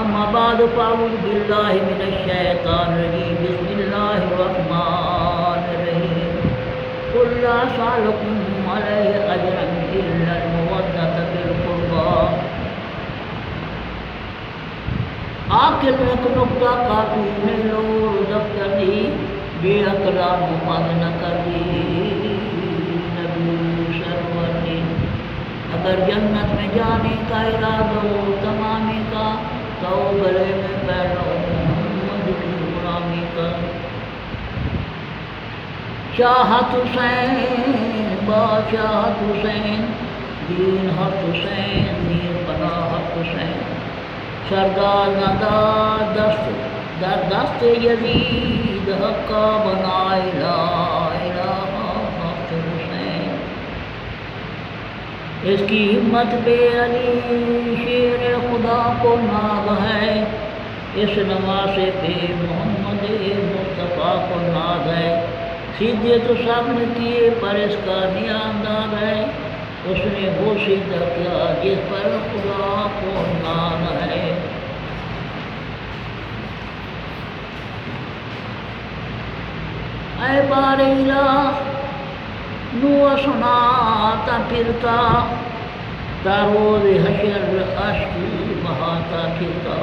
أما بعد فأعوذ بالله من الشيطان الرجيم بسم الله الرحمن الرحيم قل لا أسألكم عليه أجرا إلا المودة في القربى آخر میں ایک نقطہ کافی میں لوگ دفتر دی بے اقرام مغن کر دی نبی سرور نے اگر جنت میں جانے کا ارادہ ہو تمامی کا تو گلے میں پہنو محمد کی غلامی کا شاہت حسین بادشاہت حسین دین حق حسین دین پناہت حسین سردار ندار دست در دست یزید حقا بنائے لا الہ حق حسین اس کی ہمت بے علی شیر خدا کو ناز ہے اس نماز پہ محمد مصطفیٰ کو ناز ہے سیدھے تو سب نے کیے پر اس کا نیامدار ہے اس نے وہ سیدھا کیا جس پر خدا کو ناز ہے اے بار الہ نو سناتا پھرتا تا روز حشر اشکی بہاتا پھرتا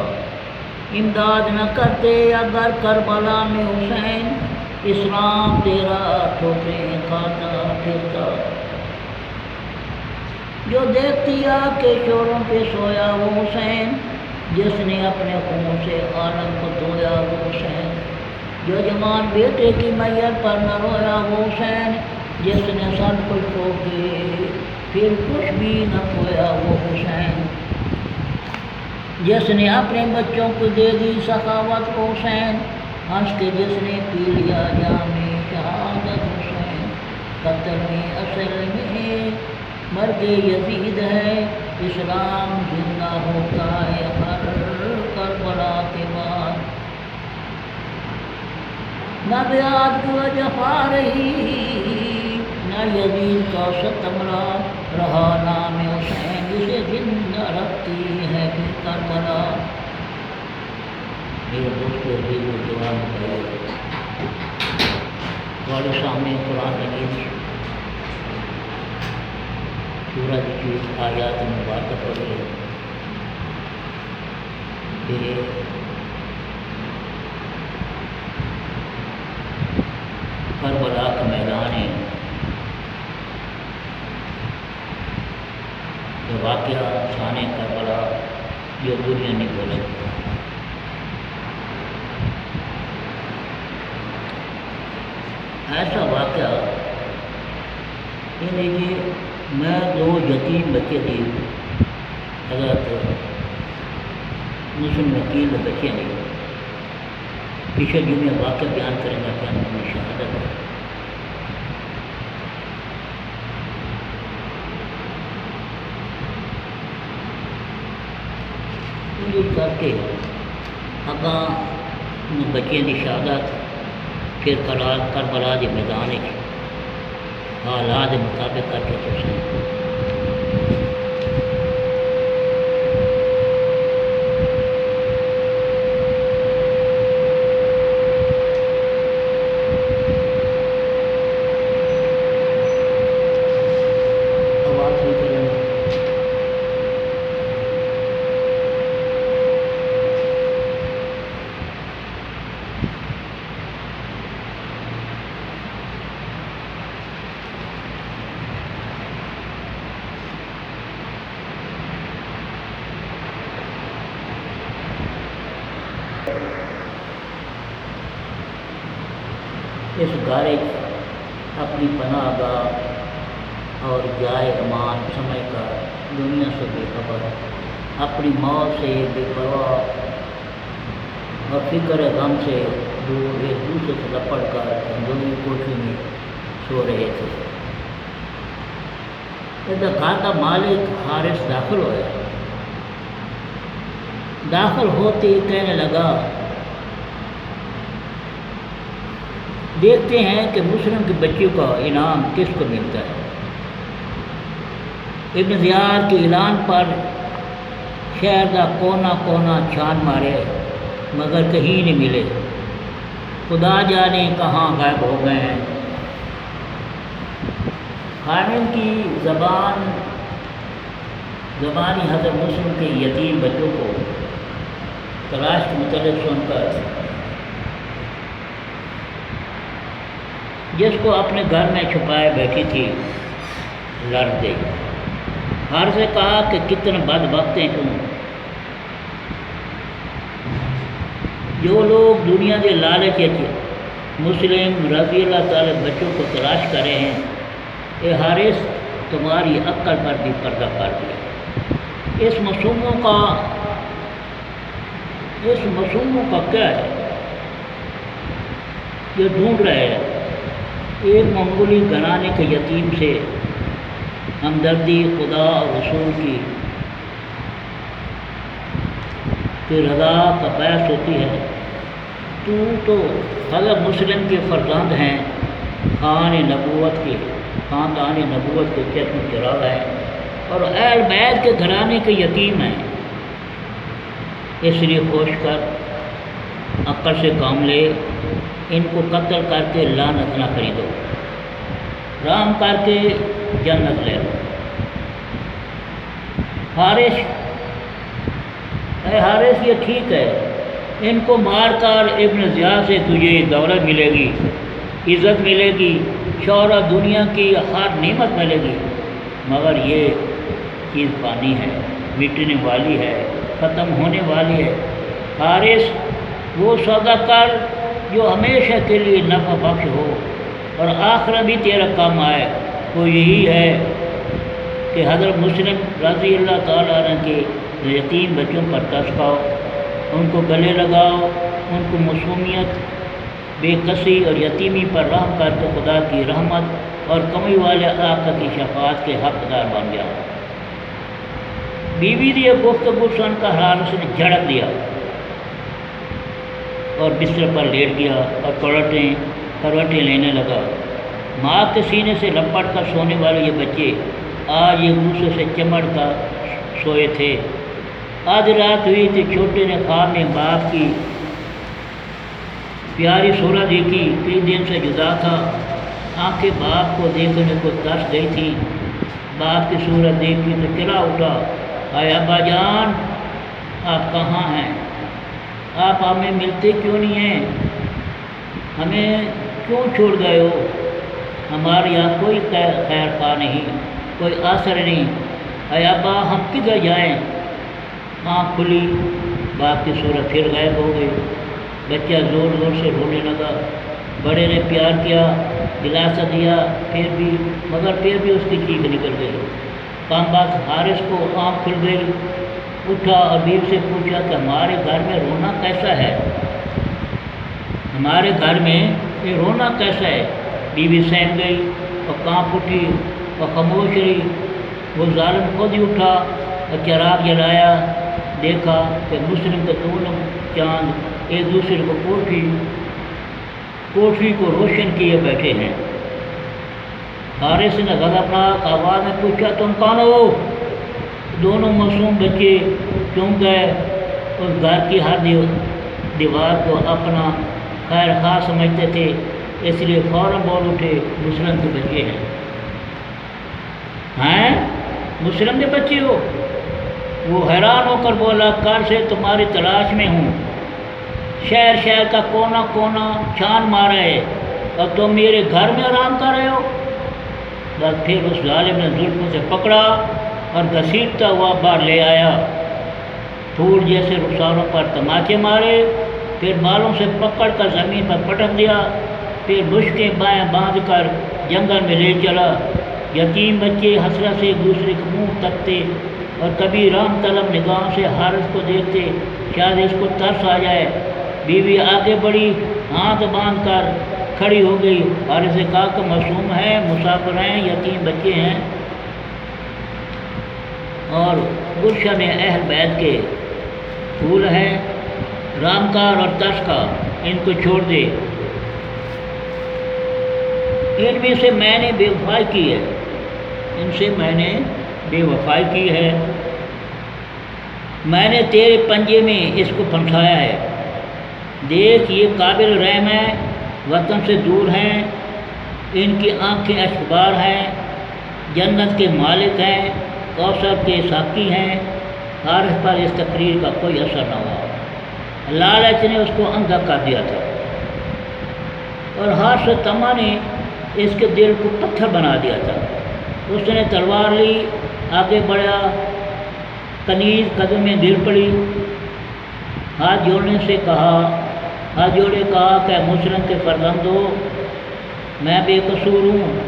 امداد نہ کرتے اگر کربلا میں حسین اسلام تیرا ٹھوکریں کھاتا پھرتا جو دیکھتی آ کے شوروں پہ سویا وہ حسین جس نے اپنے خون سے عالم کو دھویا وہ حسین جو جوان بیٹے کی میت پر نہ رویا وہ حسین جس نے سب کچھ کھو کے پھر کچھ بھی نہ کھویا وہ حسین جس نے اپنے بچوں کو دے دی سخاوت وہ حسین ہنس کے جس نے پی لیا جام شہادت حسین قتل میں اصل میں مرگ یزید ہے اسلام زندہ ہوتا ہے ہر کربلا کے بعد نہ بیعت کی وجہ پا رہی نہ یزید کا ستم رہا نام حسین جسے زندہ رکھتی ہے پھر کربلا میرے دوستوں عزیز و جوان بھائی تمہارے سامنے قرآن مجید سورہ کی آیات مبارکہ پڑھی ہے کہ کربلا کا میدان ہے جو واقعہ شان کربلا جو دنیا نہیں بولے ایسا واقعہ یہ لیجیے میں دو یتیم بچے تھے حضرت مسلم وکیل بچے نے پیچھے جو میں واقعہ بیان کریں گا کہ ان کی شہادت ہے کر کے اگاں بچے کی شہادت پھر کربلا کے میدان حالات کے مطابق کر کے تو اس گارے اپنی پناہ گاہ اور جائے امان سمجھ کر دنیا سے بے خبر اپنی موت سے بے پرواہ اور فکر غم سے دور ایک دوسرے سے لپڑ کر اندرونی کوٹھی میں سو رہے تھے ادھر گھر کا مالک حارث داخل ہوا داخل ہوتے ہی کہنے لگا دیکھتے ہیں کہ مسلم کے بچے کا انعام کس کو ملتا ہے ابن زیاد کے اعلان پر شہر کا کونا کونا چھان مارے مگر کہیں نہیں ملے، خدا جانے کہاں غائب ہو گئے ہیں۔ خامن کی زبانی حضرت مسلم کے یتیم بچوں کو تلاش کے متعلق سن کر جس کو اپنے گھر میں چھپائے بیٹھی تھی لڑ گئی، ہر سے کہا کہ کتنے بدبخت ہیں تم، جو لوگ دنیا کے لالچ مسلم رضی اللہ تعالی بچوں کو تلاش کرے ہیں، اے حارث تمہاری عقل پر بھی پردہ کر دیا۔ اس معصوموں کا کیا ہے؟ یہ ڈھونڈ رہے ہیں ایک معمولی گھرانے کے یتیم سے ہمدردی، خدا اور رسول کی رضا کا باعث ہوتی ہے۔ تو حضرت مسلم کے فرزند ہیں، خاندان نبوت کے چشم چراغ ہیں اور اہل بیت کے گھرانے کے یتیم ہیں، اس لیے کوش کر عقل سے کام لے، ان کو قتل کر کے لعنت نہ خریدو، رام کر کے جنت لے لو۔ حارث یہ ٹھیک ہے، ان کو مار کر ابن زیاد سے تجھے دولت ملے گی، عزت ملے گی، شہرت، دنیا کی ہر نعمت ملے گی، مگر یہ چیز فانی ہے، مٹنے والی ہے، ختم ہونے والی ہے۔ حارث وہ سودا کر جو ہمیشہ کے لیے نفع بخش ہو اور آخرت بھی تیرا کام آئے، وہ یہی ہے کہ حضرت مسلم رضی اللہ تعالیٰ عنہ کے یتیم بچوں پر ترس کھاؤ، ان کو گلے لگاؤ، ان کو معصومیت، بے کسی اور یتیمی پر رحم کر کے خدا کی رحمت اور کمی والے آقا کی شفاعت کے حقدار بن گیا۔ بیوی نے گفتگو سن کر حارث نے جھڑک دیا اور بستر پر لیٹ گیا اور کروٹیں لینے لگا۔ ماں کے سینے سے لپٹ کر سونے والے یہ بچے آج ایک دوسرے سے چمٹ کر سوئے تھے۔ آدھ رات ہوئی تھی، چھوٹے نے خواب میں باپ کی پیاری صورت دیکھی، کئی دن سے جدا تھا، آنکھیں باپ کو دیکھنے کو ترس گئی تھی، باپ کی صورت دیکھی تو چلا اٹھا، آئے ابا جان آپ کہاں ہیں؟ آپ ہمیں ملتے کیوں نہیں ہیں؟ ہمیں کیوں چھوڑ گئے ہو؟ ہمارے یہاں کوئی خیر خواہ نہیں، کوئی آسر نہیں، اے ابا ہم کدھر جائیں؟ آنکھ کھلی، باپ کی صورت پھر غائب ہو گئی۔ بچہ زور زور سے رونے لگا، بڑے نے پیار کیا، دلاسا دیا، مگر پھر بھی اس کی چیخ نکل گئی۔ کام باز حارث کو آنکھ کھل گئی، اٹھا اور بیوی سے پوچھا کہ ہمارے گھر میں رونا کیسا ہے؟ ہمارے گھر میں یہ رونا کیسا ہے؟ بیوی سہم گئی اور کانپ اٹھی اور خاموش رہی۔ وہ ظالم خود ہی اٹھا اور چراغ جلایا، دیکھا کہ مسلم کے دونوں چاند ایک دوسرے کو کوٹھی کو روشن کیے بیٹھے ہیں۔ حارث نے غضبناک آواز میں پوچھا تم کون ہو؟ دونوں معصوم بچے چونک گئے، اس گھر کی ہر دیوار کو اپنا خیر خواہ سمجھتے تھے، اس لیے فوراً بول اٹھے مسلم کے بچے ہیں؟ مسلم کے بچے ہو؟ وہ حیران ہو کر بولا کل سے تمہاری تلاش میں ہوں، شہر کا کونا کونا چھان مارا ہے اور تم میرے گھر میں آرام کر رہے ہو؟ بس پھر اس ظالم نے زلفوں سے پکڑا اور گھسیٹتا ہوا باہر لے آیا، پھول جیسے رخساروں پر تماچے مارے، پھر بالوں سے پکڑ کر زمین پر پٹک دیا، پھر مشکیں بائیں باندھ کر جنگل میں لے چلا۔ یتیم بچے حسرت سے ایک دوسرے کے منہ تکتے اور کبھی رحم طلب نگاہوں سے حارث کو دیکھتے، شاید اس کو ترس آ جائے۔ بیوی آگے بڑھی، ہاتھ باندھ کر کھڑی ہو گئی۔ حارث سے کہا کہ معصوم ہیں، مسافر ہیں، یتیم بچے ہیں اور گلشن اہل بیت کے پھول ہیں، رامکار اور ترس کا، ان کو چھوڑ دے، ان میں سے میں نے بے وفائی کی ہے، میں نے تیرے پنجے میں اس کو پھنسایا ہے، دیکھ یہ قابل رحم ہے، وطن سے دور ہیں، ان کی آنکھیں اشکبار ہیں، جنت کے مالک ہیں، کوثر کے ساقی ہیں۔ حارث پر اس تقریر کا کوئی اثر نہ ہوا، لالچ نے اس کو اندھا کر دیا تھا، اور حارث طمع نے اس کے دل کو پتھر بنا دیا تھا۔ اس نے تلوار لی، آگے بڑھا، کنیز قدم میں گر پڑی، ہاتھ جوڑنے سے کہا، ہاتھ جوڑے کہا کہ مسلم کے فرزندو، میں بے قصور ہوں،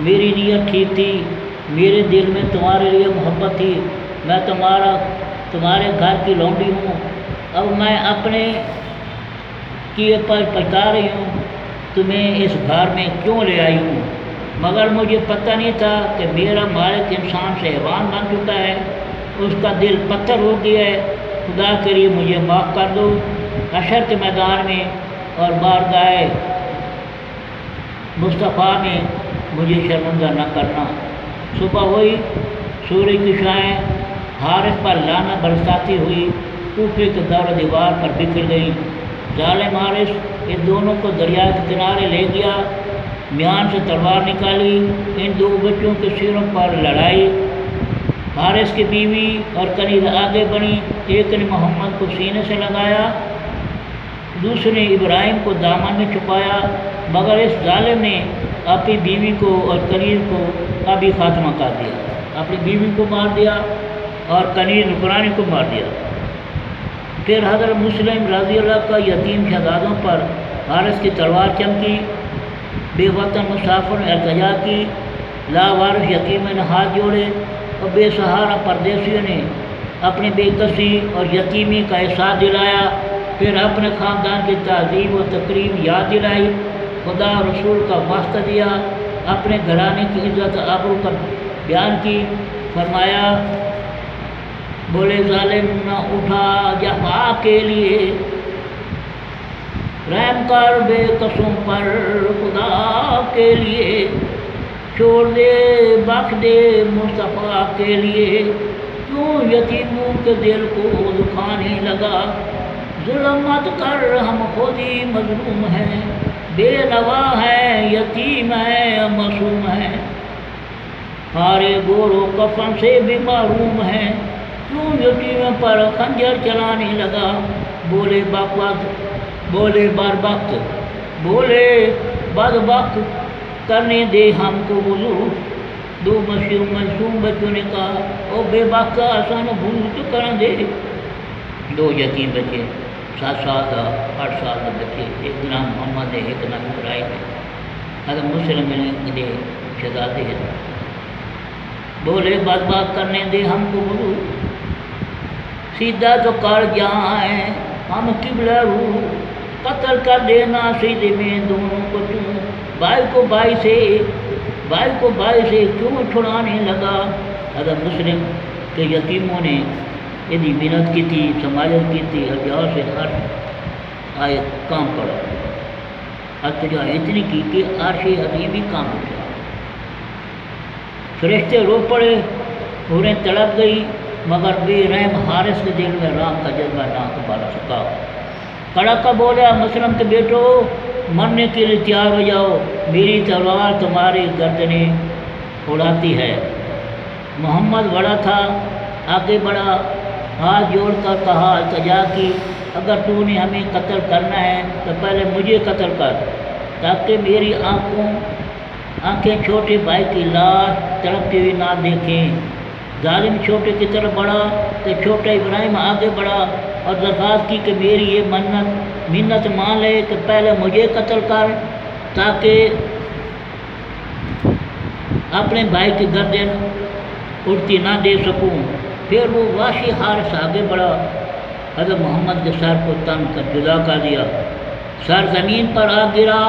میری نیت ٹھیک تھی، میرے دل میں تمہارے لیے محبت تھی، میں تمہارے گھر کی لونڈی ہوں، اب میں اپنے کیے پر پچھتا رہی ہوں، تمہیں اس گھر میں کیوں لے آئی ہوں، مگر مجھے پتہ نہیں تھا کہ میرا مالک انسان سے حیوان بن چکا ہے، اس کا دل پتھر ہو گیا ہے، خدا کے لیے مجھے معاف کر دو، حشر کے میدان میں اور بارگاہ مصطفیٰ میں مجھے شرمندہ نہ کرنا۔ صبح ہوئی، سورج کی شعاعیں حارث پر لعنت برساتی ہوئی کوفے کے دور و دیوار پر بکھر گئی۔ ظالم حارث ان دونوں کو دریا کے کنارے لے گیا، میان سے تلوار نکالی، ان دو بچوں کے سروں پر لڑائی۔ حارث کی بیوی اور کنیز آگے بڑھی، ایک نے محمد کو سینے سے لگایا، دوسرے نے ابراہیم کو دامن میں چھپایا، مگر اس ظالم نے اپنی بیوی کو اور کنیز کو ابھی خاتمہ کر دیا، اپنی بیوی کو مار دیا اور کنیز نکرانی کو مار دیا۔ پھر حضرت مسلم رضی اللہ کا یتیم شہزادوں پر حارث کی تلوار چمکی، بے وطن مسافر نے التجا کی، لاوارث یتیموں نے ہاتھ جوڑے اور بے سہارا پردیسیوں نے اپنی بے کسی اور یتیمی کا احساس دلایا، پھر اپنے خاندان کی تہذیب و تقریب یاد دلائی، خدا رسول کا واسطہ دیا، اپنے گھرانے کی عزت آبرو کا بیان کی، فرمایا بولے ظالم نہ اٹھا جفا کے لیے، رحم کر بے قصوں پر خدا کے لیے، چھوڑ دے بخش دے مصطفیٰ کے لیے، کیوں یتیموں کے دل کو دکھانے لگا، ظلم مت کر ہم خود ہی مظلوم ہیں، بے نوا ہے یتیم ہے معصوم ہے، ہارے گور و کفن سے بھی محروم ہیں، کیوں یتیم پر خنجر چلانے لگا، بولے بولے بربخت بولے بدبخت کرنے دے ہم کو وضو، دو معصوم بچوں نے کہا او بے بخت آسان بھول تو کریں دے، دو یتیم بچے 7 سال کا 8 سال کے بچے، ایک نام محمد ہے ایک نام ابراہیم ہے، اگر مسلم نے شہزادے ہیں، بولے بدبخت کرنے دے ہم کو وضو، سیدھا تو کر جائیں ہم قبلہ رو، قتل کر دینا سیدھے میں دونوں کو تم، بھائی کو بھائی سے کیوں چھڑانے لگا۔ حضرت مسلم کے یتیموں نے یعنی محنت کی تھی، سماجت کی تھی، اور جہاں سے ہر آئے کام پڑا، ارتجا اتنی کی کہ عرش عظیم بھی کام اٹھا، فرشتے رو پڑے، انہیں تڑپ گئی، مگر بے رحم حارث کے دل میں رام کا جذبہ نہ ابھر سکا۔ کھڑا کا بولا مسلم کے بیٹو مرنے کے لیے تیار ہو جاؤ، میری تلوار تمہاری گردنیں اڑاتی ہے۔ محمد بڑا تھا، آگے بڑھا، ہاتھ جوڑ کر کہا، التجا کی، اگر تو نے ہمیں قتل کرنا ہے تو پہلے مجھے قتل کر، تاکہ میری آنکھیں چھوٹے بھائی کی لاش تڑپتی ہوئی نہ دیکھیں۔ ظالم چھوٹے کی طرف بڑھا تو چھوٹا ابراہیم آگے بڑھا اور درخواست کی کہ میری یہ منت مان لے کہ پہلے مجھے قتل کر، تاکہ اپنے بھائی کی گردن اڑتی نہ دے سکوں۔ پھر وہ وحشی حارث آگے بڑھا، حضرت محمد کے سر کو تن کر جدا کر دیا، سر زمین پر آ گرا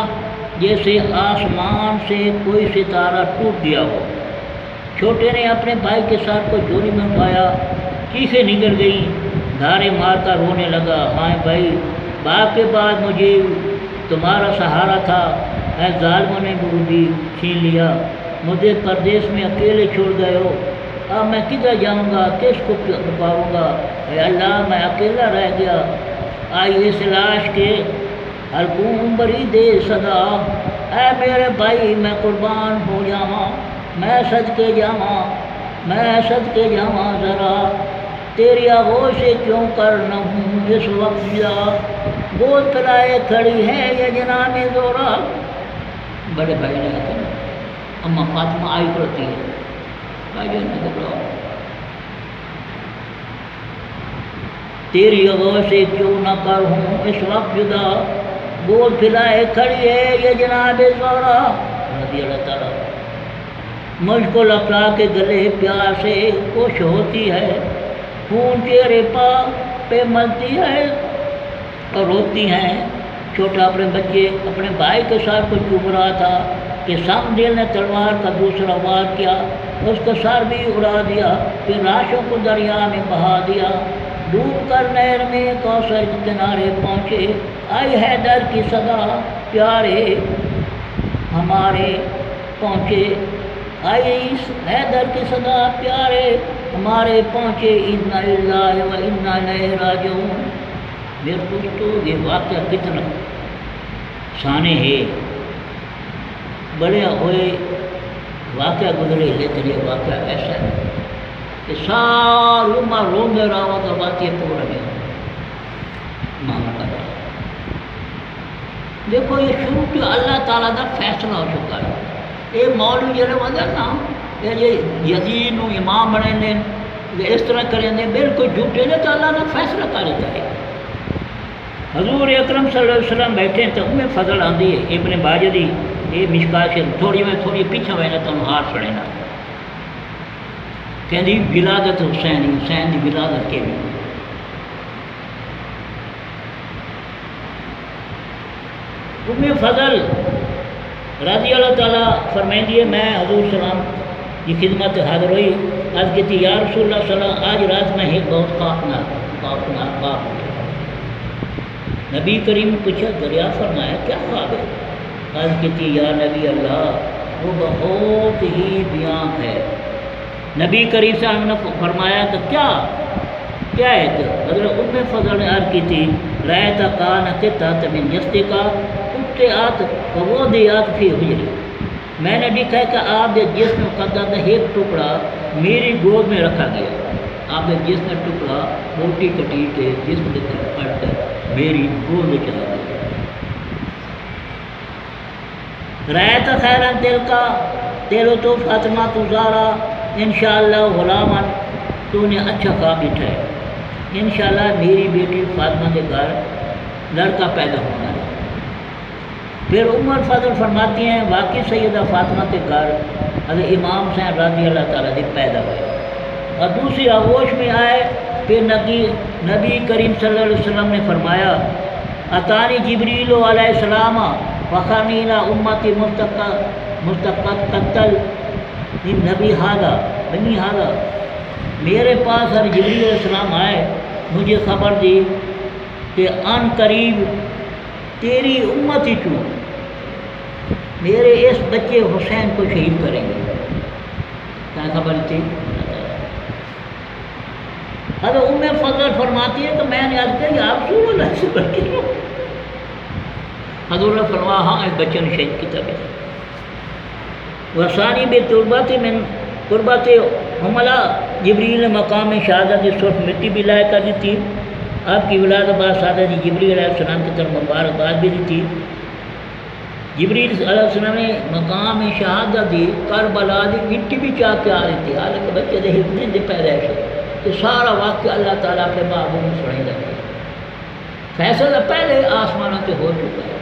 جیسے آسمان سے کوئی ستارہ ٹوٹ گیا ہو۔ چھوٹے نے اپنے بھائی کے سر کو جھولی میں اٹھایا، چیخیں نکل گئیں، دھارے مار کر رونے لگا، ہائے بھائی، باپ کے بعد مجھے تمہارا سہارا تھا، ظالموں نے وہ بھی چھین لیا، مجھے پردیس میں اکیلے چھوڑ گئے ہو، اب میں کدھر جاؤں گا، کس کو پکاروں گا؟ اے اللہ میں اکیلا رہ گیا، آئی اس لاش کے حلقوں بری دے صدا، اے میرے بھائی میں قربان ہو جاواں، میں صدقے جاواں، میں صدقے جاواں ذرا، تیری آغوش سے کیوں کر نہ ہوں اس وقت جا، گود پلائے کھڑی ہے یہ جناب زورا۔ بڑے بھائی نے کہا اماں فاطمہ آئی پڑتی ہے، بھائی جان نے گھبراؤ، تیری آغوش سے کیوں نہ کر ہوں اس وقت جدا، گود پھیلائے کھڑی ہے یہ جناب زورا رضی اللہ تعالیٰ، مجھ کو لپٹا کے گلے پیار سے خوش ہوتی ہے، خون چہرے پہ ملتی ہے اور روتی ہیں۔ چھوٹا اپنے بچے اپنے بھائی کے ساتھ کو چوب رہا تھا کہ سمدیل نے تلوار کا دوسرا وار کیا، اس کا سر بھی اڑا دیا، پھر لاشوں کو دریا میں بہا دیا، ڈوب کر نہر میں کوثر کے کنارے پہنچے، آئی حیدر کی صدا پیارے ہمارے پہنچے، آئی حیدر کی صدا پیارے ہمارے پہنچے، انا للہ و انا الیہ راجعون۔ میرے دوستو یہ واقعہ کتنا شانے ہے، بڑے ہوئے واقعہ گزرے، لیکن یہ واقعہ ایسا ہے کہ ساری عمر روندے رہو تو بات یہ پورا نہیں مانا کر رہا۔ دیکھو یہ شروع تو اللہ تعالیٰ کا فیصلہ ہو چکا ہے، یہ مولوی جڑے وجہ نا یہ یزید نو امام بنے نے اس طرح کریں دے بالکل جھوٹے نے، تو اللہ نے فیصلہ کر دیتا ہے۔ حضور اکرم صلی اللہ علیہ وسلم بیٹھے تو میں فضل آندی ہے ابن باجدی یہ مشکات سے تھوڑی پیچھے ہوئے نا تو ہار سڑے نا کہ ولادت حسین کی ولادت کے بھی ام فضل رضی اللہ تعالیٰ فرمائیں میں حضور سلام کی خدمت حاضر ہوئی، عرض کی تھی یا رسول اللہ صلی اللہ آج رات میں ایک بہت خوفناک خواب، نبی کریم پوچھا دریا فرمایا کیا خواب ہے؟ عرض کی تھی یا نبی اللہ وہ بہت ہی بیان ہے۔ نبی کریم صلی اللہ علیہ وسلم نے فرمایا کہ کیا ہے؟ تو حضرت ام فضل نے عرض کی تھی رایتا کان قطعۃ من جسدک قطعت ووضعت فی حجری، میں نے دیکھا کہ آپ کے جسم قدر کا ایک ٹکڑا میری گود میں رکھا گیا، آپ کے جسم ٹکڑا موٹی کٹی کے جسم کے کٹ کر میری گود میں چلا گیا۔ رایت خیرن دل کا تیرو تو فاطمہ تو زارا انشاءاللہ غلاما، تو نے اچھا خواب دیکھا ہے، انشاءاللہ میری بیٹی فاطمہ کے گھر لڑکا پیدا ہونا ہے۔ پھر عمر فضل فرماتی ہیں واقعی سیدہ فاطمہ کے گھر حضرت امام حسین رضی اللہ تعالیٰ نے پیدا ہوئے اور دوسری آغوش میں آئے۔ پھر نبی کریم صلی اللہ علیہ وسلم نے فرمایا اتانی جبریل علیہ السلام فخرنی الی امتی مستقت قتل نبی ہادہ بنی ہادہ، میرے پاس ہر جبریل علیہ السلام آئے، مجھے خبر دی کہ ان قریب تیری امتی تو میرے اس بچے حسین کو شہید کریں گے۔ کیا خبر تھی؟ حضرت ام فضل فرماتی ہے کہ میں نے عرض کیا آپ رسول اللہ سے بچے ہو؟ حضور نے فرمایا ہاں اس بچے نے شہید کی طبیعت وسانی بے تربت من قربت حملہ، جبریل نے مقام شہادت صرف مٹی بھی لائے کر دی تھی، آپ کی ولادت بعد سعادت جبریل علیہ السلام کی طرف مبارکباد بھی دی تھی۔ جبریل علیہ السلام نے مقام شہادت دی، کربلا دی مٹی بھی چاہ کے آ رہی تھی، حالانکہ بچے دے ہندے دے پیدائش ہے کہ سارا واقعہ اللہ تعالیٰ کے محبوب میں سنائی رکھے، فیصلہ پہلے آسمانوں سے ہو چکا ہے۔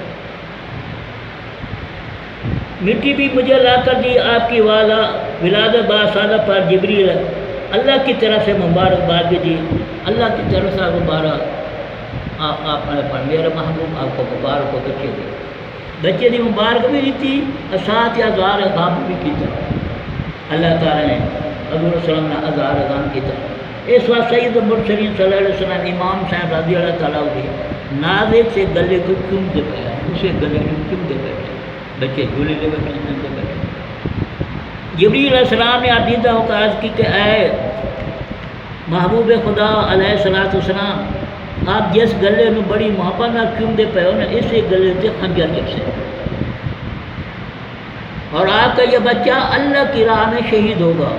مٹی بھی مجھے لا کر دی آپ کی ولادت باسادہ پر، جبریل اللہ کی طرف سے مبارکباد بھی دی، اللہ کی طرف سے مبارک آپ نے پر میرا محبوب آپ کو مبارک ہو بچے دی، بچے دی مبارک بھی دی تھی اور ساتھ ہی اظہار غم بھی کی تھا، اللہ تعالیٰ نے حضور صلی اللہ علیہ وسلم نے اظہار غم کی تھا۔ اس وقت سید المرسلین صلی اللہ علیہ وسلم امام صاحب رضی اللہ تعالیٰ ہوئے نازک سے گلے کو چوم دے پایا، اسے گلے کو چوم دے بیٹھے، بچے جھولے لے بیٹھے، جبریل علیہ السلام نے عقیدہ ہو کر عرض کی کہ اے محبوب خدا علیہ الصلوۃ والسلام، آپ جس گلے میں بڑی محبت نہ چومتے پے ہو نا، اسی گلے سے خنجر جیسے، اور آپ کا یہ بچہ اللہ کی راہ میں شہید ہوگا،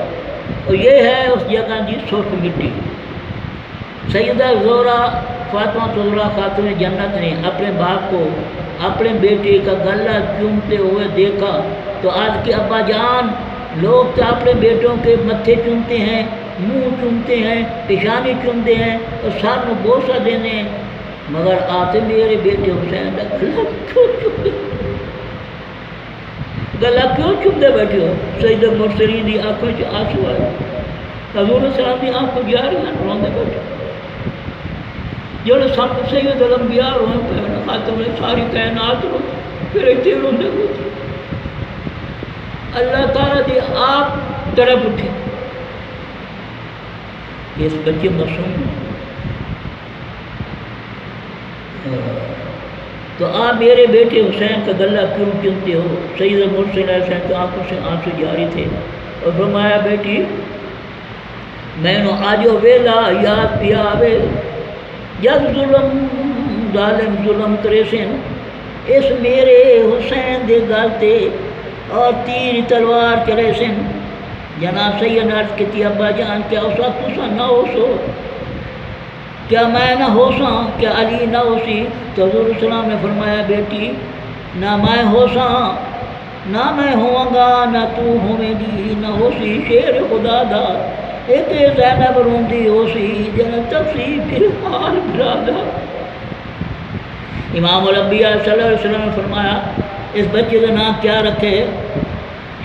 اور یہ ہے اس جگہ کی سرخ مٹی۔ سیدہ زہرا فاطمہ زہرا خاتون جنت نے اپنے باپ کو اپنے بیٹے کا گلہ چومتے ہوئے دیکھا تو آج کے ابا جان، لوگ تو اپنے بیٹوں کے متھے چومتے ہیں، منہ چومتے ہیں، پیشانی چومتے ہیں اور سر میں بوسہ دینے ہیں، مگر آپ میرے بیٹے حسین کا گلا کیوں چومتے بیٹھے ہو؟ سید مرسلین دی آنکھوں سے آنسو آئے، حضور السلام دی آنکھوں جاری ہیں، روندے بیٹھے جڑے سب سید الانبیاء روئے پہ خاتم ساری کائنات رو پھر اتنے روندے ہوتے اللہ تعالیٰ دی آپ طرف اٹھے۔ اس بچے معصوم تو آپ میرے بیٹے حسین کا گلہ کیوں چومتے ہو؟ سید مرسل علیہ السلام کی آنکھوں سے آنسو جاری تھے اور فرمایا بیٹی میں نو آجو ویلا یاد پیا آوے جب ظالم ظلم کرے سن اس میرے حسین دے گل تے اور تیر تلوار چلے سن۔ جناب سید عرض کیتی ابا جان کیا اس وقت تسا نہ ہو سو، کیا میں نہ ہو سا، کیا علی نہ ہو سی؟ تو حضور السلام نے فرمایا بیٹی نہ میں ہو سا، نہ میں ہوں گا، نہ تو ہویں گی، نہ ہو سی شیر خدا دا ایک زینب روندی ہو سی جن تفسی پھر حال برادہ۔ امام الانبیاء صلی اللہ علیہ وسلم نے فرمایا اس بچے کا نام کیا رکھے؟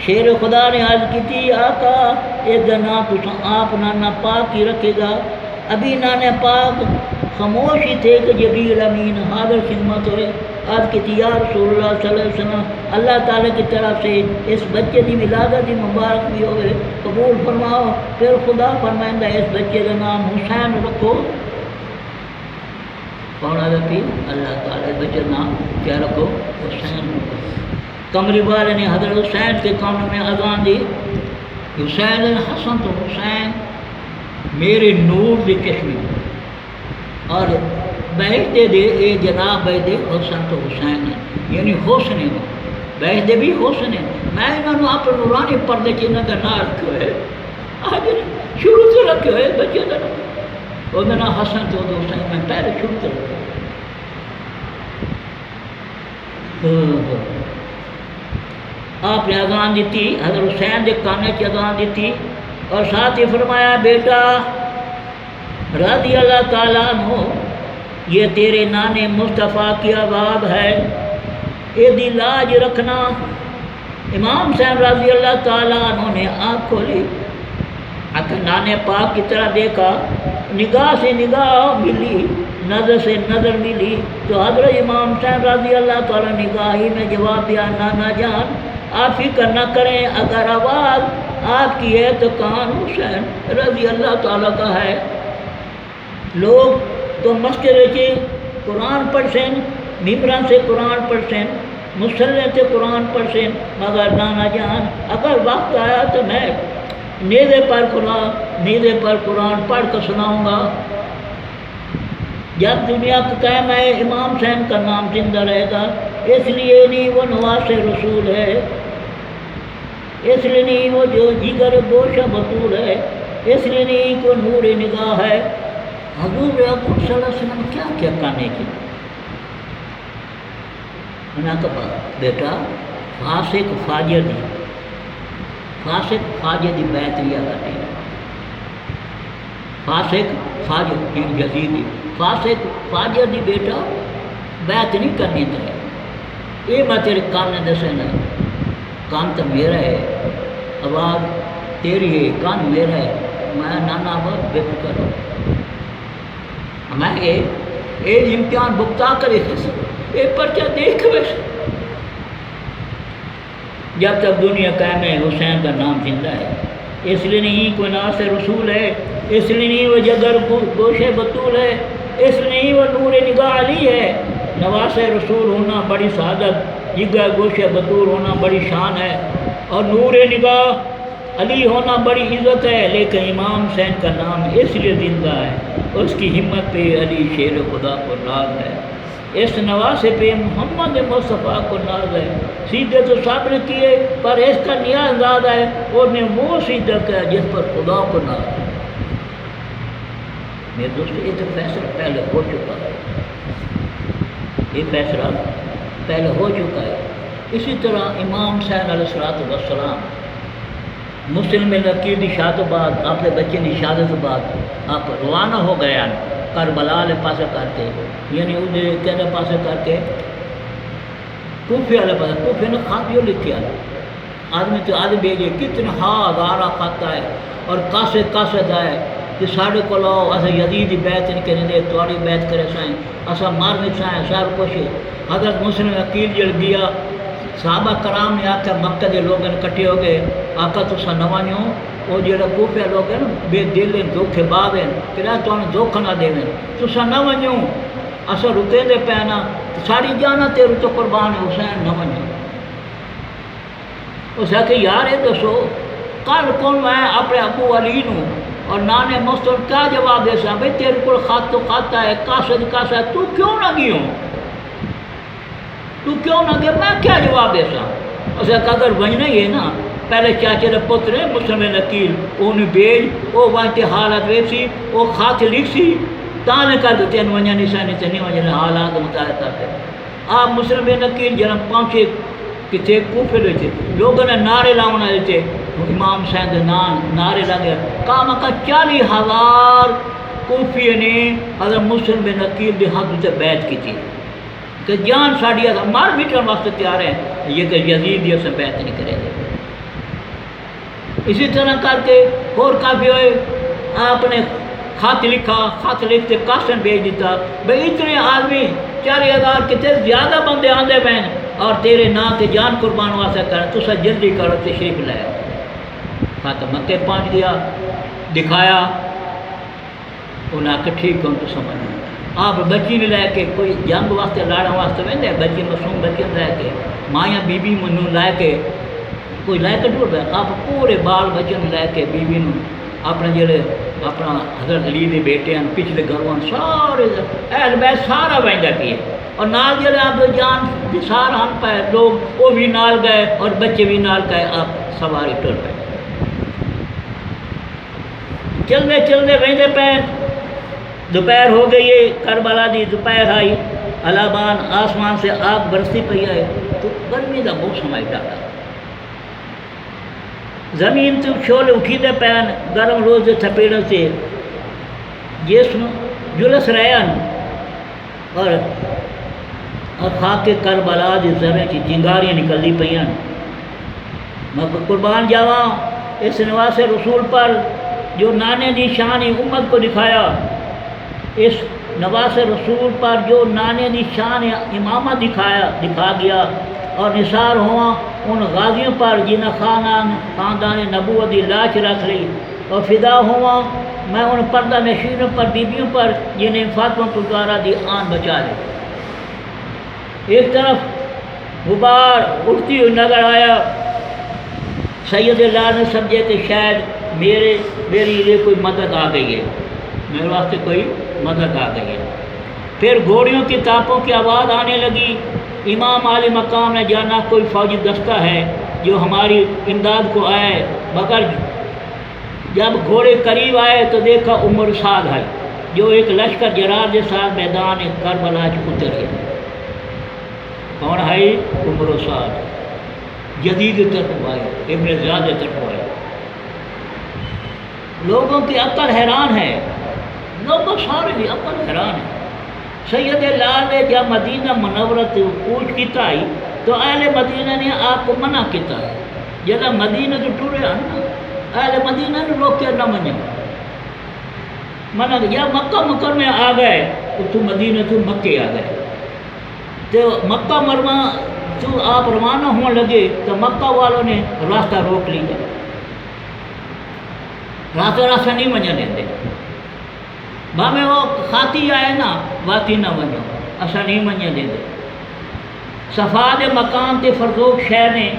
شیر خدا نے عرض کی تھی آقا اس کا نام تو آپ نانا پاک ہی رکھے گا۔ ابھی نانا پاک خاموش ہی تھے کہ جبریل امین حاضر خدمت ہوئے، عرض کی تھی یا رسول اللہ صلی اللہ علیہ وسلم اللہ تعالیٰ کی طرف سے اس بچے کی ولادت مبارک بھی ہوئے، قبول فرماؤ۔ پھر خدا فرمائندہ اس بچے کا نام حسین رکھو۔ کون رکھی؟ اللہ تعالیٰ اس بچے کا نام کیا رکھو؟ حسین رکھو۔ قمری والے نے حضرت حسین کے کون میں اذان دی، حسین الحسن تو حسین میرے نور دی چشمی، اور بہتے دے اے جناب بہتے حسن تو حسین ہے، یعنی حسن ہے بہتے بھی حسن ہے۔ میں انہوں نے اپنے نورانی پردے چنہ کا نام رکھے ہوئے، آج شروع سے رکھے ہوئے بچے کا نام، وہ نام حسن تو حسین میں پہلے شروع سے رکھے۔ آپ نے اذان دیتی، حضرت حسین دے کانے کی اذان دیتی اور ساتھ ہی فرمایا بیٹا رضی اللہ تعالیٰ عنہ یہ تیرے نانے مصطفیٰ کی آواز ہے، یہ لاج رکھنا۔ امام حسین رضی اللہ تعالیٰ عنہ نے آنکھ کھولی، نانے پاک کی طرح دیکھا، نگاہ سے نگاہ ملی، نظر سے نظر ملی تو حضرت امام حسین رضی اللہ تعالیٰ نگاہی میں جواب دیا نانا جان آپ فکر نہ کریں، اگر آواز آپ کی ہے تو کان حسین رضی اللہ تعالیٰ کا ہے۔ لوگ تو مسجد کے قرآن پڑھسیں، ممبران سے قرآن پڑھسیں، مسلح سے قرآن پڑھسیں، مگر نانا جان اگر وقت آیا تو میں نیزے پر قرآن پڑھ کر سناؤں گا۔ جب دنیا کا قائم ہے امام حسین کا نام زندہ رہے گا، اس لیے نہیں وہ نواز رسول ہے، اس لیے نہیں وہ جو جگر گوشہ بطول ہے، اس لیے نہیں وہ نور نگاہ ہے۔ حضور اکرم صلی اللہ علیہ وسلم کیا کیا کہنے کی؟ انہوں نے کہا بیٹا فاسق فاجر دی بیعت لیا کرتے ہیں، فاسق فاجر جزیدی فاسق فاجر دی بیٹا بیعت نہیں کرنی چاہیے۔ یہ میں تیرے کان نے دسے نا، کان تو میرا ہے، آواز تیری ہے، کان میرا ہے، میں نانا بہت بے فکر ہوں، میں یہ امتحان بکتا کرے یہ پرچہ دیکھ ویسے جب تک دنیا قائم ہے حسین کا نام زندہ ہے، اس لیے نہیں کوئی ناس رسول ہے، اس لیے نہیں وہ جگر گوشے بطول ہے، اس لیے نہیں وہ نور نگاہ علی ہے۔ نواس رسول ہونا بڑی سعادت، جگر گوشے بطول ہونا بڑی شان ہے، اور نور نگاہ علی ہونا بڑی عزت ہے، لیکن امام حسین کا نام اس لیے زندہ ہے، اس کی ہمت پہ علی شیر خدا کو ناز ہے، اس نواسے پہ محمد مصطفیٰ کو ناز ہے۔ سیدھے تو سب نے کیے پر اس کا نیاز زیادہ ہے، اور نے وہ سیدھا کیا جس پر خدا کو ناز ہے۔ میرے دوست، یہ تو فیصلہ پہلے ہو چکا ہے، یہ فیصلہ پہلے ہو چکا ہے۔ اسی طرح امام حسین علیہ السلام مسلم نقیر کی شہادت بعد، اپنے بچے کی شہادت بعد آپ روانہ ہو گیا کربلا والے پاسے کر کے، یعنی انہیں کہنے پاسے کر کے کوفے والے پاسے، کوفے نے خط جو لکھا آدمی تو آدمی بھیجے، کتنے ہزارہ خط آئے اور قاصد آئے کہ ساڑھے کو لو اسا یزید کی بیعت نہیں کریں دے، تھوڑی بیعت کرے سائیں، اسا مارنے سائیں سب کچھ۔ حضرت مسلم نقیر جڑ گیا، صحابہ کرام نے آکھا مکہ دے لوگ کٹھے ہو گئے، آقا تسا نہ ونجو، وہ جڑا کوفے لوگ ہیں بے دل ہیں، دھوکھے باز ہیں، کہ تمہیں دھوکھا نہ دے، تسا نہ ونجو، اسا رکے دے پینا، ساری جانا تیرے تو قربان ہے حسین، نہ ونجو۔ اس کہ یار یہ دسو کل کون میں اپنے ابو علی نو اور نانے مستر کیا جواب دے سا، بھئی تیرے کو خط تو خط ہے، قاصد ہے، تو کیوں نہ گیوں، تو کیوں نہ گیا، میں کیا جواب دے سا۔ اسے کہ اگر وجنا ہی ہے نا، پہلے چاچے نے پتر ہے مسلم نقیر، انہیں بھیج، وہ وہاں حالت ویسی، وہ خط لکھ سی، تانے کر کے تین وجہ نہیں سانی تین وجہ حالات متعلق کرتے۔ آپ مسلم نقیر جنم پہنچے کتنے کوفے لے تھے، لوگوں نے نعرے لاؤنا دیتے، امام حسین دے نعرے لگے، کام کا 40,000 کوفی نے حضرت مسلم نقیر دے ہاتھ سے بیعت کی تھی کہ جان ساڑی مار مٹن واسطے تیار ہے، یہ کہ یزید یہ سے بیعت نہیں کرے گے۔ اسی طرح کر کے اور کافی ہوئے، آپ نے خط لکھا، خط لکھ کے قاسم بھیج دیتا، بھئی اتنے آدمی 40,000 کتنے زیادہ بندے آندے بہن اور تیرے نا کے جان قربان واسطے کریں، تو سا جلدی کرو تشریف لے آؤ۔ خط مکے پہنچ گیا، دکھایا، انہیں آکے ٹھیک ہوں تو سمجھنا۔ آپ بچی نے لے کے کوئی جنگ واسطے لڑا واسطے ویندے، بچی معصوم بچی لے کے مائیاں بی بی منوں لے کے کوئی لے کے ٹور پہ، آپ پورے بال بچن لے کے بی بی نوں اپنے جڑے اپنا حضرت علی دے بیٹے ہیں پچھلے گھروں سارے اہل بیت سارا ویندا کیے، اور نال جڑے آپ جان سارا ہم پہ لوگ وہ بھی نال گئے اور بچے بھی نال گئے، آپ سواری ٹر پہ چلنے چلنے ویندے پہ دوپہر ہو گئی ہے، کربلا دی دوپہر آئی، علابان آسمان سے آگ برستی پئی ہے، تو گرمی دا موسم آئی ڈاٹا، زمین تو شعلے اٹھیندے پین، گرم روز دے تھپیڑ سے جسم جلس رہے ہیں، اور خاک کربلا دی زمین کی چنگاریاں نکلدی پئی ہیں۔ میں قربان جاواں اس نواز رسول پر جو نانے دی شان امت کو دکھایا، اس نواز رسول پر جو نانے دی شان امامہ دکھا گیا، اور نثار ہوا ان غازیوں پر جنہیں خاندان نبوت دی لاش رکھ لی، اور فدا ہوا میں ان پردہ نشینوں پر بیبیوں پر جنہیں فاطمہ پکارا دی آن بچا لی۔ ایک طرف غبار اٹھتی ہوئی نظر آیا، سید اللہ نے سمجھے کہ شاید میری لیے کوئی مدد آ گئی ہے، میرے واسطے کوئی مدد آ گئی ہے۔ پھر گھوڑیوں کی تاپوں کی آواز آنے لگی، امام عالی مقام نے جانا کوئی فوجی دستہ ہے جو ہماری امداد کو آئے، مگر جب گھوڑے قریب آئے تو دیکھا عمر سعد ہے جو ایک لشکر جرار کے ساتھ میدان کربلا اتر گیا۔ کون ہے؟ عمر سعد، جدید طرف آئے، ابن زیاد طرف آئے۔ لوگوں کی عقل حیران ہے، لوگوں سارے بھی عقل حیران ہے۔ سید لال نے جب مدینہ منورہ سے کوچ کیتا ہے تو اہل مدینہ نے آپ کو منع کیتا ہے، جب مدینہ تو ٹورے ہیں نا، اہل مدینہ نے روکے نہ منع یا مکہ مکرمہ آ گئے تو مدینہ تو مکے آ گئے، تو مکہ مرمہ تو آپ روانہ ہونے لگے تو مکہ والوں نے راستہ روک لیا، راستہ نہیں منع دیتے، بھاویں وہ خاتی آئے نا واتی نہ ونجو، اسا نہیں منع دیں دے۔ صفا دے مقام تے فرزوق شہر نے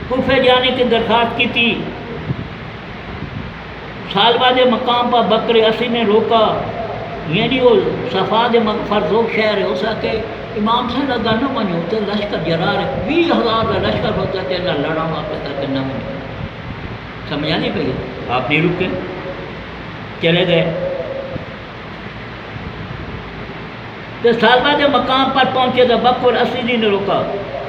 کوفے جانے کی درخواست کی تھی، سالبہ کے مقام پر بکر اسی نے روکا، یعنی وہ صفا دے فرزوق شہر ہے، اس کے امام صاحب اگر نہ منو تو لشکر جرار 20,000 کا لشکر ہوتا ہے، نہ لڑا واپس کر کے نہ منو، سمجھا نہیں پئی؟ آپ نہیں رکے، چلے گئے۔ تو سالبہ کے مقام پر پہنچے تو بکر اسیدی نے روکا۔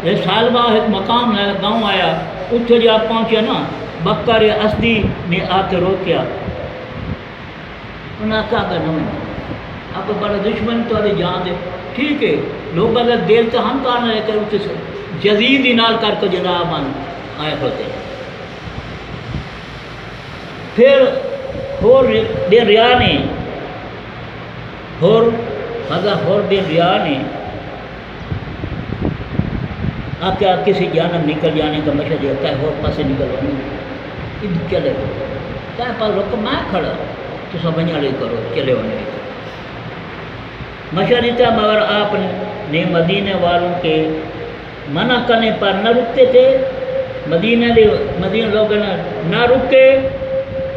یہ سالبہ ایک مقام ہے، گاؤں آیا، اتنے جب پہنچے نا بکر اسدی نے آ کے روکیا، انہوں نے کہا کہ نہ اب بڑا دشمن تو ابھی جان دے، ٹھیک ہے لوگ اگر دل تو ہم تو آنا رہے کر اسے جزید ہی نال کر کے جناب من آئے ہوتے۔ پھر ہور دن ریا نے ہور دن ریا نے آپ کیا کسی جانب نکل جانے کا مشہور دیتا ہے، اور پاسے نکل ادھر چلے گئے، کہا پر رک میں کھڑا تو سمجھا لے کرو، چلے ہونے مشہور دیتا، مگر آپ نے مدینے والوں کے منع کرنے پر نہ رکتے تھے، مدینہ لوگ نہ رکے،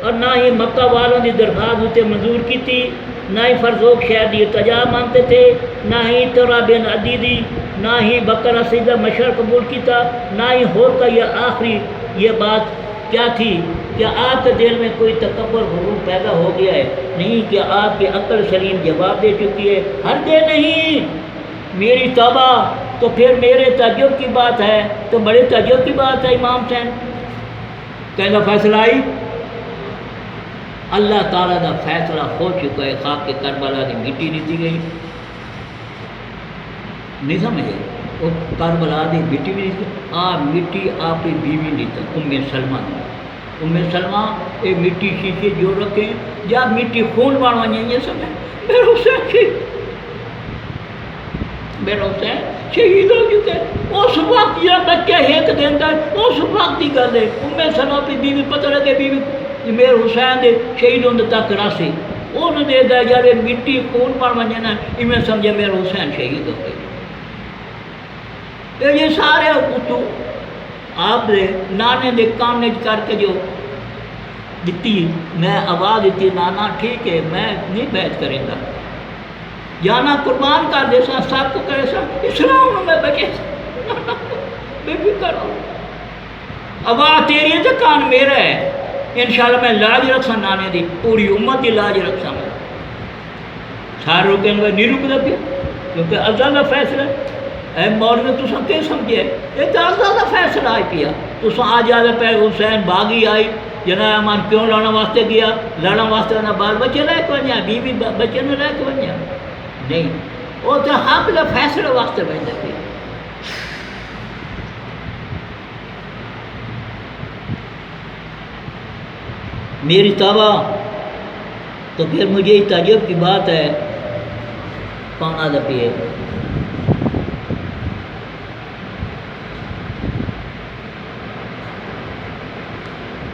اور نہ ہی مکہ والوں کی درخواست ہوتے منظور کی تھی، نہ ہی فرزوق شہر دی تجا مانتے تھے، نہ ہی تورا بن عدی دی، نہ ہی بکر اسیدہ مشر قبول کی تھا، نہ ہی ہور کا یہ آخری یہ بات کیا تھی کہ آپ کے دل میں کوئی تکبر غرور پیدا ہو گیا ہے، نہیں کہ آپ کی عقل سلیم جواب دے چکی ہے، ہرگز نہیں، میری توبہ۔ تو پھر میرے تعجب کی بات ہے، تو بڑے تعجب کی بات ہے امام حسین کہنا فیصلہ آئی، اللہ تعالیٰ کا فیصلہ ہو چکا ہے، خاک کے کربلا کی مٹی دیتی گئی، نہیں سمجھے؟ وہ کربلا کی مٹی بھی دیتی، مٹی آپ کی بیوی دیتا ام سلمہ یہ مٹی شیشے جو رکھے جب مٹی خون بڑھوائیں یہ سمجھے میرا حسین شہید ہو چکے، اس وقت یہ بچہ ایک دن کا اس وقت کی گل ہے، ام سلمہ کی بیوی پتہ لگے بیوی میرے حسین دے شہید ہونے تک راسے انہوں نے دے جب مٹی خون بڑھوائیں نا میں سمجھے میرا حسین شہید ہو گئے۔ یہ سارے اتو آپ نے نانے دے کام کر کے جو دیتی، میں آواز دیتی نانا ٹھیک ہے میں نہیں بیعت کرے گا، جانا قربان کر دے سا سب کو کرے سا اسلام میں بچے بے فکر ہو، آواز تیری ہے تو کان میرا ہے، انشاءاللہ میں لاج رکھسا نانے دی پوری امت کی لاج رکھسا میں سارے رکیں گے نہیں رک لگے کیونکہ افضل کا فیصلہ اے مولوی تو سب کے سمجھے یہ تو افضل کا فیصلہ آئی پیا تو آ جاتے پہ حسین باغی آئی جناب امان کیوں لڑنے واسطے گیا، لڑنے واسطے نہ بال بچے لے کے ونجا بیوی بچے نہ لے کے ونجا نہیں، وہ تو حق کا فیصلے واسطے بھیجا گیا۔ میری توبہ تو پھر مجھے تعجب کی بات ہے کون آدھا پیے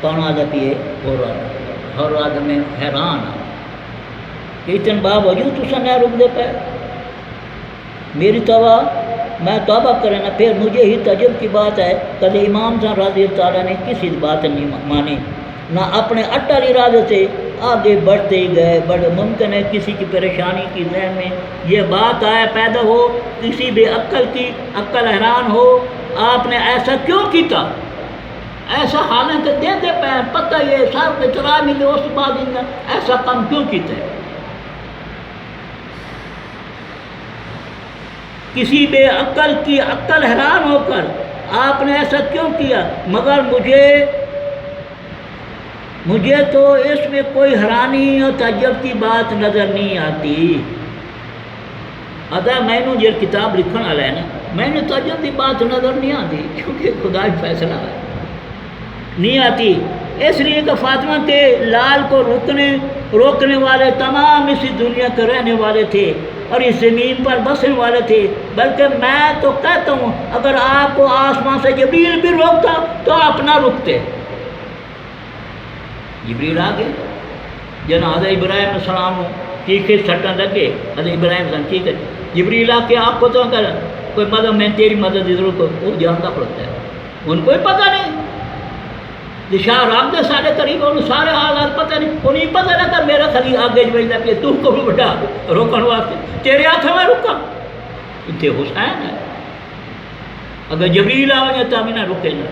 کون آدھا پیے اور آدھا میں حیران ہوں کہ اتنے باوجود تو نہ رک دے پہ میری توبہ میں توبہ کرے نا، پھر مجھے ہی تعجب کی بات ہے کبھی امام صاحب رضی اللہ تعالیٰ نے کسی بات نہیں مانی، نہ اپنے اٹل ارادے سے آگے بڑھتے ہی گئے، بڑے ممکن ہے کسی کی پریشانی کی ذہن میں یہ بات آئے پیدا ہو، کسی بے عقل کی عقل حیران ہو آپ نے ایسا کیوں کیتا، ایسا حالانکہ دے دے پہ پتہ یہ سب کے چرا ملے اس بعد ایسا کام کیوں کیتا ہے، کسی بے عقل کی عقل حیران ہو کر آپ نے ایسا کیوں کیا، مگر مجھے تو اس میں کوئی حیرانی اور تعجب کی بات نظر نہیں آتی، ادا میں نے جو کتاب لکھن والا ہے نا میں نے تعجب کی بات نظر نہیں آتی کیونکہ خدا ہی فیصلہ ہے نہیں آتی، اس لیے کہ فاطمہ کے لال کو روکنے والے تمام اسی دنیا کے رہنے والے تھے اور اس زمین پر بسنے والے تھے، بلکہ میں تو کہتا ہوں اگر آپ کو آسمان سے جبریل بھی روکتا تو آپ نہ رکتے، جبریل آ گئے جنا حضرت ابراہیم علیہ السلام چیخے سٹن لگے، حضرت ابراہیم السلام ٹھیک ہے جبریل آ کے آپ کو تو کر کوئی مدد میں تیری مدد ضرور کو وہ جانتا پڑتا ہے ان کو ہی پتہ نہیں شاہ رام دے سارے قریب انہوں سارے حالات پتہ نہیں، انہیں پتہ لگا میرا خلیل آگے بھیجنا پہ تو کو بڑا روکن واسطے تیرے ہاتھ میں رکا اتنے حسین ہے، اگر جبریل آئے تو بھی نہ رکے نہ،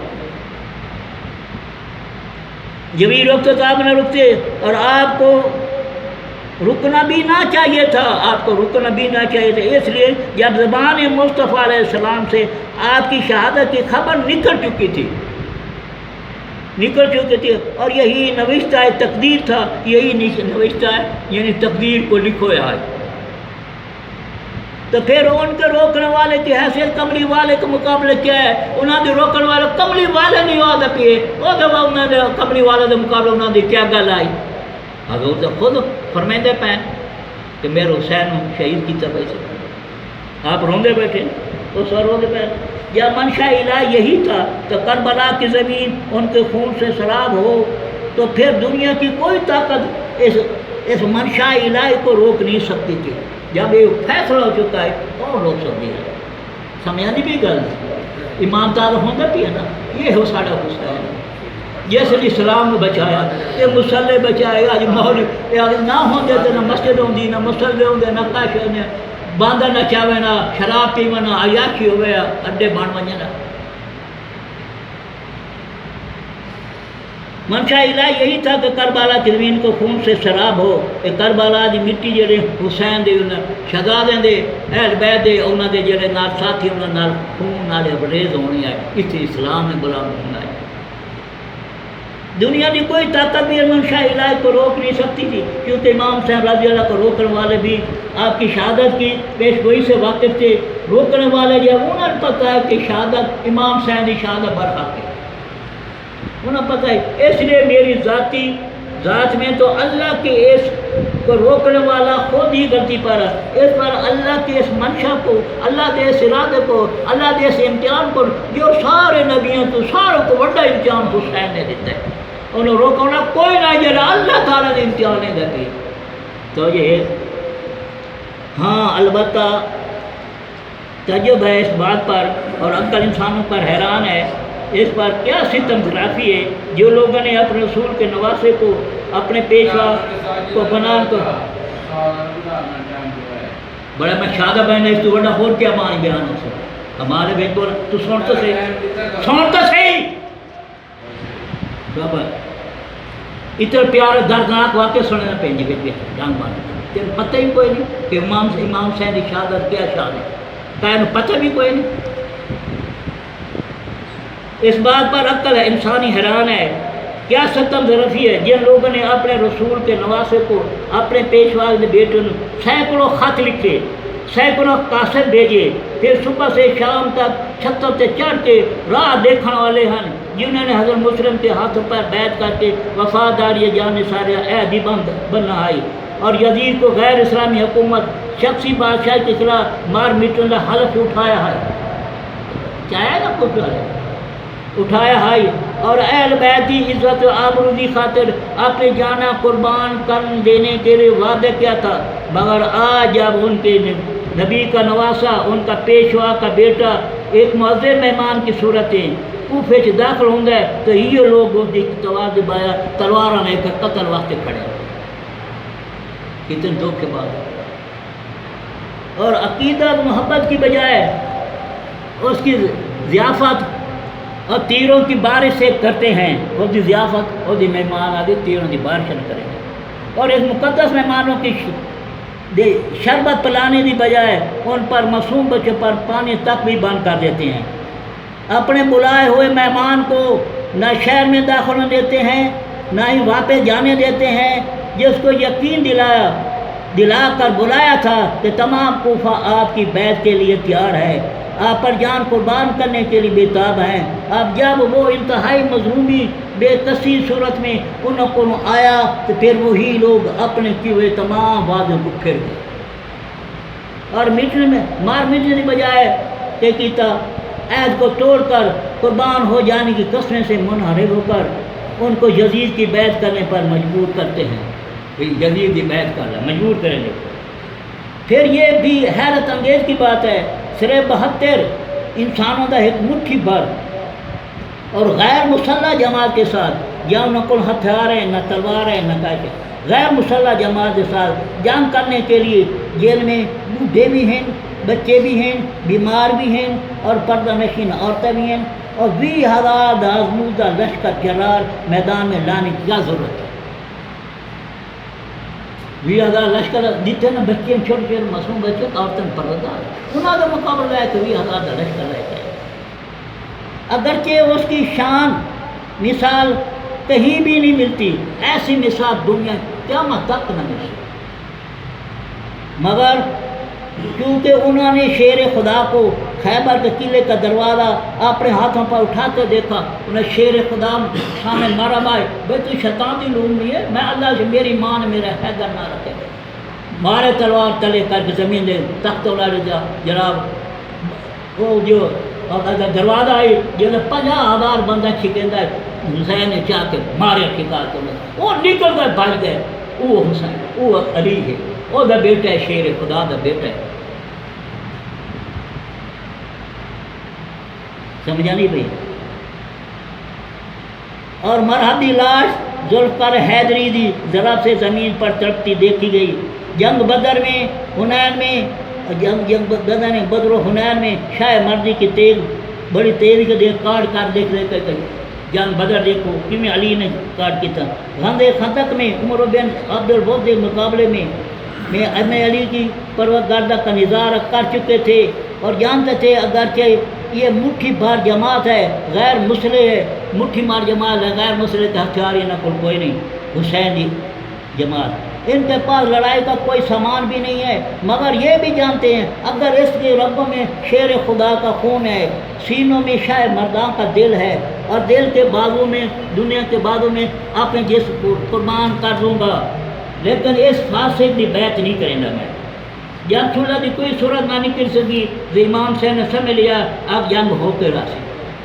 جبریل رکتے تو آپ نہ رکتے، اور آپ کو رکنا بھی نہ چاہیے تھا، آپ کو رکنا بھی نہ چاہیے تھا، اس لیے جب زبان مصطفیٰ علیہ السلام سے آپ کی شہادت کی خبر نکل چکی تھی، اور یہی نوشتہ تقدیر تھا، یہی نوشتہ ہے یعنی تقدیر کو لکھو ہے، تو پھر ان کے روکنے والے کی حیثیت کملی والے کے مقابلے کیا ہے؟ انہوں نے روکنے والے کملی والے نہیں ہو پے، وہ جب انہوں نے کملی والے کے مقابلے انہوں نے کیا گل آئی؟ حضور تو خود فرمائندے پہ کہ میرے حسین شہید کی طرف سے آپ روندے بیٹھے اس وقت روندے پہ، یا منشا الہ یہی تھا تو کربلا کی زمین ان کے خون سے سراب ہو، تو پھر دنیا کی کوئی طاقت اس منشا الہی کو روک نہیں سکتی تھی، جب یہ فیصلہ ہو چکا ہے کون روک سکتی ہے؟ سمجھانی بھی گل امام تعالیٰ ہوتا بھی ہے نا، یہ ہو ساڑھا حسین جس نے اسلام کو بچایا، یہ مسلح بچائے، آج ماحول نہ ہوں تو نہ مسجد ہوندی نہ مسلح ہوندے نہ کاش ہوندے، باندر نہ چاہے نہ شراب پیوے نہ عیاشی ہوئے اڈے بن ونجے نہ۔ منشا الہ یہی تھا کہ کربلا کی زمین کو خون سے سراب ہو، کہ کربلا دی مٹی جڑے حسین دے شہزادے دے اہل بیت دے انہاں دے جڑے نال ساتھی انہاں نال خون نال ریز ہونی ہے، اتنے اسلام نے غلام ہونا ہے۔ دنیا کی کوئی طاقت بھی منشا الہی کو روک نہیں سکتی تھی، کیونکہ امام حسین رضی اللہ کو روکنے والے بھی آپ کی شہادت کی پیش گوئی سے واقف تھے، روکنے والے جو انہوں نے پتہ ہے کہ شہادت امام حسین کی شہادت برحق ہے، انہیں پتہ ہے، اس لیے میری ذات میں تو اللہ کے اس کو روکنے والا خود ہی غلطی پر ہے، اس پر اللہ کے اس منشا کو، اللہ کے اس ارادے کو، اللہ کے اس امتحان کو، جو سارے نبیوں تو ساروں کو بڑا امتحان حسین نے دیتا ہے، انہوں روکنا کوئی نہ جڑا اللہ تعالیٰ نے امتحان نہیں دیتے، تو یہ ہاں البتہ تعجب ہے اس بات پر، اور عقل انسانوں پر حیران ہے اس پر کیا ستم گرافی ہے، جو لوگوں نے اپنے رسول کے نواسے کو اپنے پیشوا کو بنا کر بڑا میں شادہ بہن ہے، اس تو بڑا اور کیا معنی بیان ہو سکتا ہمارے بہن کو تو سن تو صحیح اتنا پیار دردناک واقع سننا پہنجے گئے جان مانے تین پتہ ہی کوئی نہیں کہ امام حسین کی شہادت کیا شہادت کہنے پتہ بھی کوئی نہیں، اس بات پر عقل انسانی حیران ہے، کیا ستم ظرفی ہے جن لوگوں نے اپنے رسول کے نواسے کو اپنے پیشوا کے بیٹوں سینکڑوں خط لکھے، سینکڑوں قاصد بھیجے، پھر صبح سے شام تک چھتوں سے چڑھ کے راہ دیکھنے والے ہیں، جنہوں نے حضرت مسلم کے ہاتھوں پر بیعت کر کے وفاداری جان سارے عہدی بند بننا آئی، اور یزید کو غیر اسلامی حکومت شخصی بادشاہ کے خلاف مار میٹنے کا حلف اٹھایا ہے، چاہے نا کچھ اٹھایا ہے، اور اہل بیت کی عزت و آبروی خاطر اپنی جانیں قربان کر دینے کے لیے وعدہ کیا تھا، مگر آج جب ان کے نبی کا نواسا، ان کا پیشوا کا بیٹا ایک معزز مہمان کی صورت ہے کوفے سے داخل ہوں گے تو یہ لوگ ان کی تلوار لے کر قتل واسطے کھڑے، کتنے دکھ کے بعد، اور عقیدہ محبت کی بجائے اس کی ضیافت اور تیروں کی بارش سے کرتے ہیں، وہ دی ضیافت اور دی مہمان آگے تیروں کی بارش کریں گے، اور اس مقدس مہمانوں کی شربت پلانے کی بجائے ان پر معصوم بچوں پر پانی تک بھی بند کر دیتے ہیں، اپنے بلائے ہوئے مہمان کو نہ شہر میں داخل ہونے دیتے ہیں نہ ہی واپس جانے دیتے ہیں، جس کو یقین دلا کر بلایا تھا کہ تمام کوفہ آپ کی بیعت کے لیے تیار ہے، آپ پر جان قربان کرنے کے لیے بےتاب ہیں، اب جب وہ انتہائی مظلومی بے کسی صورت میں ان کو آیا تو پھر وہی لوگ اپنے کیے ہوئے تمام وعدوں کو پھر گئے، اور مار مٹنے کی بجائے کہ کیتا عہد کو توڑ کر قربان ہو جانے کی قسمیں سے منحرف ہو کر ان کو یزید کی بیعت کرنے پر مجبور کرتے ہیں، یزید کی بیعت کرنا مجبور کریں گے۔ پھر یہ بھی حیرت انگیز کی بات ہے، صرف 72 انسانوں کا ایک مٹھی بھر اور غیر مسلح جماعت کے ساتھ یا انہوں کو ہتھیار ہیں، نہ تلوار ہے، نہ کاٹے. غیر مسلح جماعت کے ساتھ جنگ کرنے کے لیے جیل میں بوڑھے بھی ہیں، بچے بھی ہیں، بیمار بھی ہیں اور پردہ نشین عورتیں بھی ہیں، اور 20,000 آزمودہ لشکر جرار میدان میں لانے کی کیا ضرورت ہے؟ 20,000 لشکر جتنے نا بچے چھوٹے چھوٹے معصوم بچے عورتیں پردہ انہوں کا مقابلہ ہے کہ 20,000 لشکر لے کے. اگرچہ اس کی شان مثال کہیں بھی نہیں ملتی، ایسی مثال دنیا قیامت تک نہ مل سکتی، مگر کیونکہ انہوں نے شیر خدا کو خیبر کے قلعے کا دروازہ اپنے ہاتھوں پر اٹھاتے دیکھا، انہیں شیر خدا سامنے مارا بھائی تو شیطان کی لوم نہیں ہے، میں اللہ سے میری ماں نے میرا حیدر نہ رکھے، مارے تلوار تلے کر کے زمین دے تخت والا جناب وہ جو دروازہ آئی جس 50,000 بندہ چھکیندا ہے، حسین نے چاہ کے مارے ٹھکا کے وہ نکل گئے بھاج گئے. وہ حسین وہ علی ہے، وہ دا بیٹا ہے، شیر خدا دا بیٹا ہے. سمجھا نہیں بھائی؟ اور مرحبی لاش ذوالفقار حیدری دی ذرا سے زمین پر تڑپتی دیکھی گئی. جنگ بدر میں حنین میں بدر و حنین میں شاہ مردی کی تیز بڑی تیزی کے دیکھ کاٹ کر دیکھ گئی. جنگ بدر دیکھو کیوں علی نے کاٹ کی تھا. غزوہ خندق میں عمر بن عبد الوہاب کے مقابلے میں علی کی پروردگاردہ کا نظارہ کر چکے تھے اور جانتے تھے اگرچہ یہ مٹھی بھر جماعت ہے، غیر مسلح ہے، مٹھی مار جماعت ہے، غیر مسلح کے ہتھیار نہ کوئی نہیں، حسین کی جماعت، ان کے پاس لڑائی کا کوئی سامان بھی نہیں ہے، مگر یہ بھی جانتے ہیں اگر اس کے رگوں میں شیر خدا کا خون ہے، سینوں میں شاہ مردان کا دل ہے، اور دل کے بازو میں دنیا کے بازو میں اپنے جسم کو قربان کر دوں گا، لیکن اس فاسق کی بیعت نہیں کریں گا میں. جب صلح کی کوئی صورت نہ نکل سکی تو امام سے نے سمجھ لیا اب جنگ ہو کے راسی،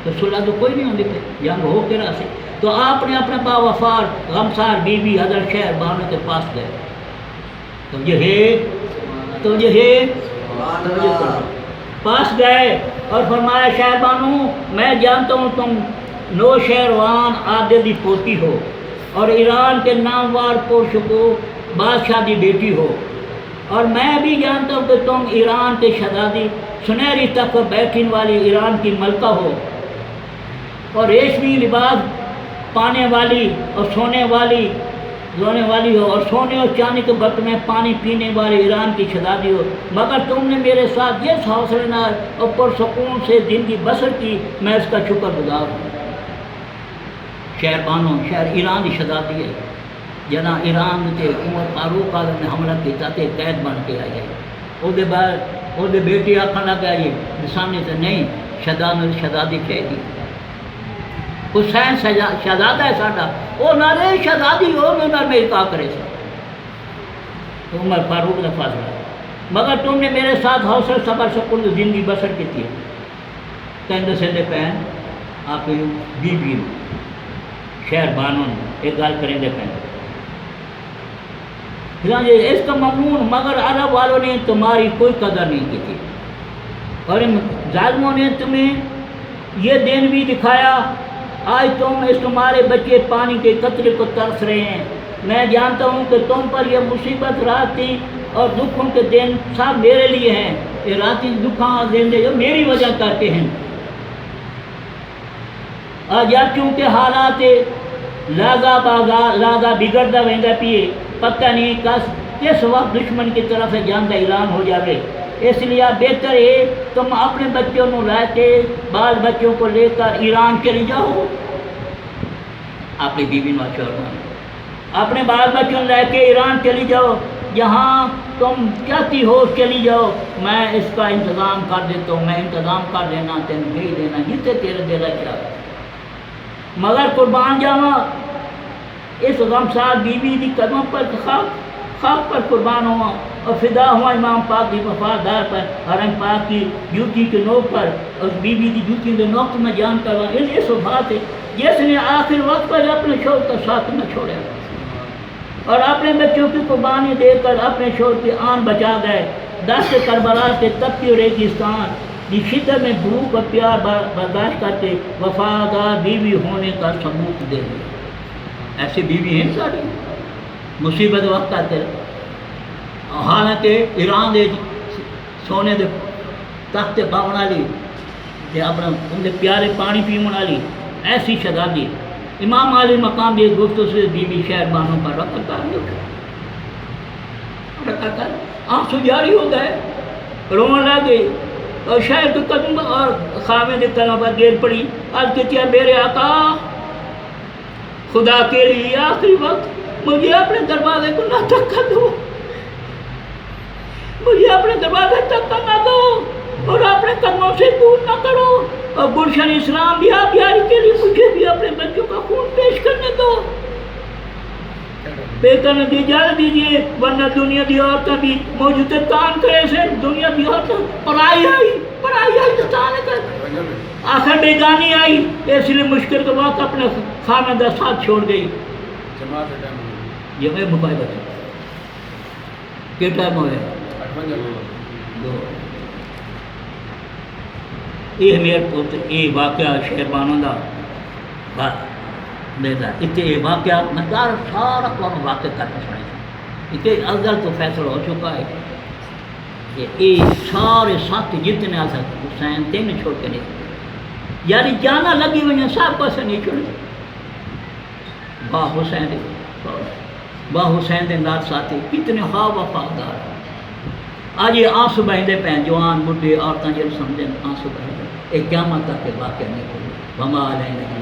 تو صلح تو کوئی نہیں ہوتی پہ جنگ ہو کے راسی. تو آپ نے اپنے با وفار غمسار بی بی حضرت شہر بانو کے پاس گئے، تو یہ پاس گئے اور فرمایا شہر بانو میں جانتا ہوں تم نوشہروان عادل کی پوتی ہو اور ایران کے نامور پرشکو بادشاہ کی بیٹی ہو، اور میں بھی جانتا ہوں کہ تم ایران کے شہزادی سنہری تخت پر بیٹھنے والی ایران کی ملکہ ہو اور ریشمی لباس پانے والی اور سونے والی ہو اور سونے اور چاندی کے برتن میں پانی پینے والی ایران کی شہزادی ہو، مگر تم نے میرے ساتھ یہ حوصلے نال اور پرسکون سے زندگی بسر کی، میں اس کا شکر گزار ہوں. شہر بانو شہر ایران کی شہزادی ہے، جنا ایران کے عمر فاروق آدم نے حملہ کیا تے قید بن کے آئی ہے. وہ بعد وہ بیٹی آخر لگ گئی سامنے سے نہیں شہزادی چاہیے، حسین شہزادہ ہے ساڈا، وہ نہ رہے شہزادی ہو نہ میری کا کرے سا عمر فاروق نے فاصلہ، مگر تم نے میرے ساتھ حوصلہ صبر سکون زندگی بسر کی تھی. کہنے سے پہن آپ بی بی شہر بانو ایک گل کریں گے پہن اس کا ممنون، مگر عرب والوں نے تمہاری کوئی قدر نہیں کی تھی اور ان ظالموں نے تمہیں یہ دن بھی دکھایا. آج تم اس تمہارے بچے پانی کے قطرے کو ترس رہے ہیں. میں جانتا ہوں کہ تم پر یہ مصیبت رات تھی اور دکھوں کے دن سب میرے لیے ہیں، یہ راتی دکھاں دن جو میری وجہ کرتے ہیں. اور جب چونکہ حالات لاگا بگڑتا وہدا پیے، پتہ نہیں کس وقت دشمن کی طرف سے جنگ کا اعلان ہو جائے، اس لیے بہتر ہے تم اپنے بچوں کو لے کے بال بچوں کو لے کر ایران چلی جاؤ. اپنی بیوی اپنے بال بچوں لے کے ایران چلی جاؤ، جہاں تم چاہتی ہو چلی جاؤ، میں اس کا انتظام کر دیتا ہوں، میں انتظام کر دینا تین بھیج دینا جتنے تیرے دل چاہ، مگر قربان جاواں اس غمسار بیوی کی قدموں پر خاک پر قربان ہوا اور فدا ہوا امام پاک کی وفادار پر، حرم پاک کی جوتی کے نوک پر اور بیوی کی جوتی کے نوک میں جان کر اس بات ہے جس نے آخر وقت پر اپنے شوہر کا ساتھ نہ چھوڑا اور اپنے بچوں کی قربانی دے کر اپنے شوہر کی آن بچا گئے. دست کربلا کے تپتی و ریگستان کی شدت میں بھوک اور پیار برداشت کر کے وفادار بیوی ہونے کا ثبوت دے دیا. ایسی بیوی ہیں ساری مصیبت وقت آتے حالانکہ ایران دے سونے دے تخت پاؤن والی تے اپنا ان دے پیارے پانی پیون والی ایسی شہزادی امام علی مقام دی گفتگو سے بیوی شہر بانوں پر رکھا کر آنسو جاری ہو گئے، رون لگ گئی اور شہر کے قدم اور خامے کے قدم پر گر پڑی، عرض کہتی ہے میرے آقا خدا کے لیے آخری وقت مجھے اپنے دروازے کو نہ دھکا دو، مجھے اپنے دروازے دھکا نہ دو اور اپنے قدموں سے دور نہ کرو، اور گلشن اسلام بیا بیاری کے لیے مجھے بھی اپنے بچوں کا خون پیش کرنے دو، پے کرنے دی اجازت دیجیے، ورنہ دنیا دی عورتیں بھی موجود تان کرے سے دنیا دی عورتیں پرائی آئی تو تانے کر آخر بیگانی آئی، اس لیے مشکل کے وقت اپنے خامد کا ساتھ چھوڑ گئی۔ یہ میں مکائی بتا کہ ٹائم ہوئے یہ میرے پوت یہ واقعہ شہربانوں کا میرا اتنے یہ واقعہ میں سارا کام واقع کرنا سنا اتنے ازل تو فیصلہ ہو چکا ہے کہ یہ سارے ساتھ جتنے آ سکتے حسین تین چھوڑ کے نہیں یعنی جانا لگی ہوئی سب پاس نہیں چھوڑے با حسین دے نال ساتھی کتنے ہا وفادار آج یہ آنسو بہندے پہ جوان بڈھے عورتیں جب سمجھیں آنسو بہندے ایک قیامت تک واقعہ نہیں ہوئی وما علینا